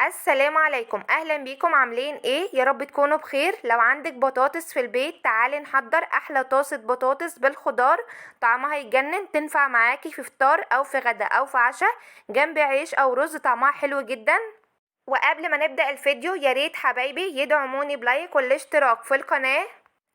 السلام عليكم، اهلا بيكم. عاملين ايه؟ يا رب تكونوا بخير. لو عندك بطاطس في البيت تعالي نحضر احلى طاسة بطاطس بالخضار. طعمها يجنن، تنفع معاكي في فطار او في غدا او في عشاء جنب عيش او رز. طعمها حلو جدا. وقبل ما نبدأ الفيديو يا ريت حبايبي يدعموني بلايك والاشتراك في القناة.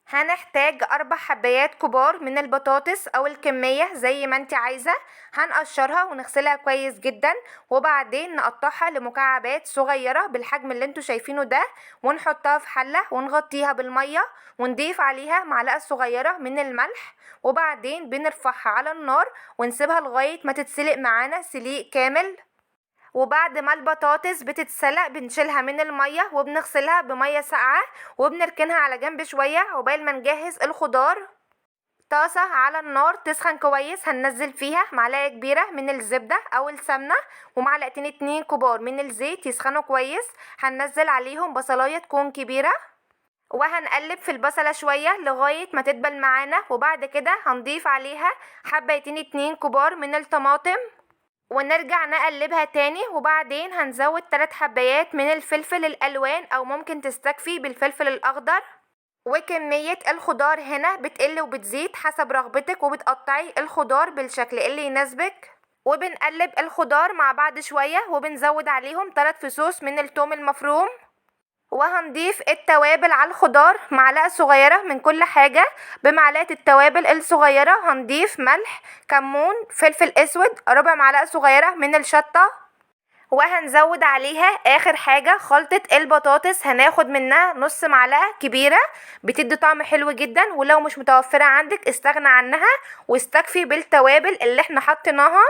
هنحتاج 4 حبايات كبار من البطاطس او الكمية زي ما انت عايزة. هنقشرها ونغسلها كويس جدا، وبعدين نقطعها لمكعبات صغيرة بالحجم اللي انتوا شايفينه ده، ونحطها في حلة ونغطيها بالمية، ونضيف عليها معلقة صغيرة من الملح، وبعدين بنرفعها على النار ونسيبها لغاية ما تتسلق معانا سليق كامل. وبعد ما البطاطس بتتسلق بنشيلها من المية وبنغسلها بمية ساقعة، وبنركنها على جنب شوية عقبال ما نجهز الخضار. طاسة على النار تسخن كويس، هننزل فيها معلقة كبيرة من الزبدة او السمنة ومعلقتين 2 كبار من الزيت يسخنوا كويس. هننزل عليهم بصلاية تكون كبيرة، وهنقلب في البصلة شوية لغاية ما تدبل معانا، وبعد كده هنضيف عليها حبتين 2 كبار من الطماطم ونرجع نقلبها تاني، وبعدين هنزود 3 حبايات من الفلفل الالوان او ممكن تستكفي بالفلفل الاخضر. وكمية الخضار هنا بتقل وبتزيد حسب رغبتك، وبتقطعي الخضار بالشكل اللي يناسبك. وبنقلب الخضار مع بعض شوية وبنزود عليهم 3 فصوص من الثوم المفروم. وهنضيف التوابل على الخضار، معلقة صغيرة من كل حاجة. بمعلقة التوابل الصغيرة هنضيف ملح، كمون، فلفل اسود، ربع معلقة صغيرة من الشطة. وهنزود عليها اخر حاجة خلطة البطاطس، هناخد منها نص معلقة كبيرة، بتدي طعم حلو جدا. ولو مش متوفرة عندك استغنى عنها واستكفي بالتوابل اللي احنا حطيناها.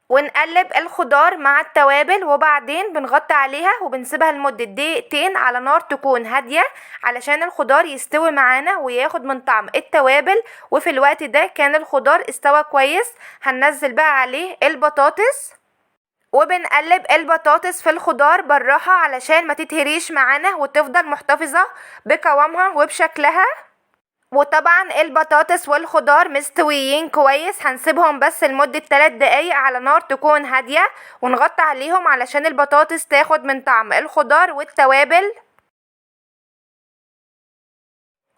ونقلب الخضار مع التوابل، وبعدين بنغطي عليها وبنسيبها لمدة دقيقتين على نار تكون هادية علشان الخضار يستوي معانا وياخد من طعم التوابل. وفي الوقت ده كان الخضار استوى كويس. هننزل بقى عليه البطاطس، وبنقلب البطاطس في الخضار بالراحة علشان ما تتهريش معانا وتفضل محتفظة بقوامها وبشكلها. وطبعا البطاطس والخضار مستويين كويس، هنسيبهم بس لمدة 3 دقايق على نار تكون هادية، ونغطي عليهم علشان البطاطس تاخد من طعم الخضار والتوابل.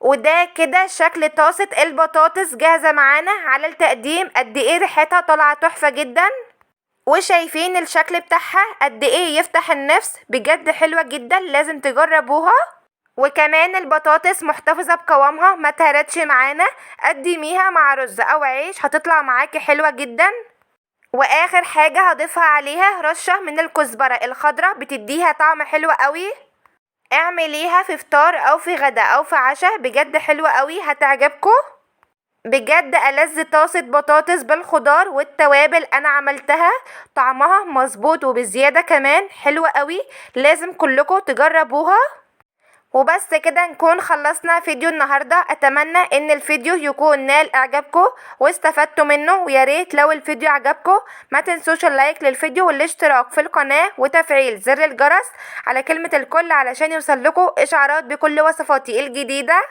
وده كده شكل طاسة البطاطس جاهزة معانا على التقديم. قد ايه ريحتها طالعة تحفة جدا، وشايفين الشكل بتاعها قد ايه يفتح النفس، بجد حلوة جدا، لازم تجربوها. وكمان البطاطس محتفظة بقوامها ما تهرتش معانا. قدميها مع رز او عيش هتطلع معاكي حلوة جدا. واخر حاجة هضيفها عليها رشة من الكزبرة الخضراء، بتديها طعم حلو قوي. اعمليها في فطار او في غدا او في عشاء، بجد حلوة قوي هتعجبكم. بجد ألذ طاسة بطاطس بالخضار والتوابل انا عملتها، طعمها مظبوط وبزيادة كمان حلوة قوي، لازم كلكم تجربوها. وبس كده نكون خلصنا فيديو النهاردة. اتمنى ان الفيديو يكون نال اعجابكم واستفدتوا منه، ويا ريت لو الفيديو عجبكم ما تنسوش اللايك للفيديو والاشتراك في القناة وتفعيل زر الجرس على كلمة الكل علشان يوصل لكم اشعارات بكل وصفاتي الجديدة.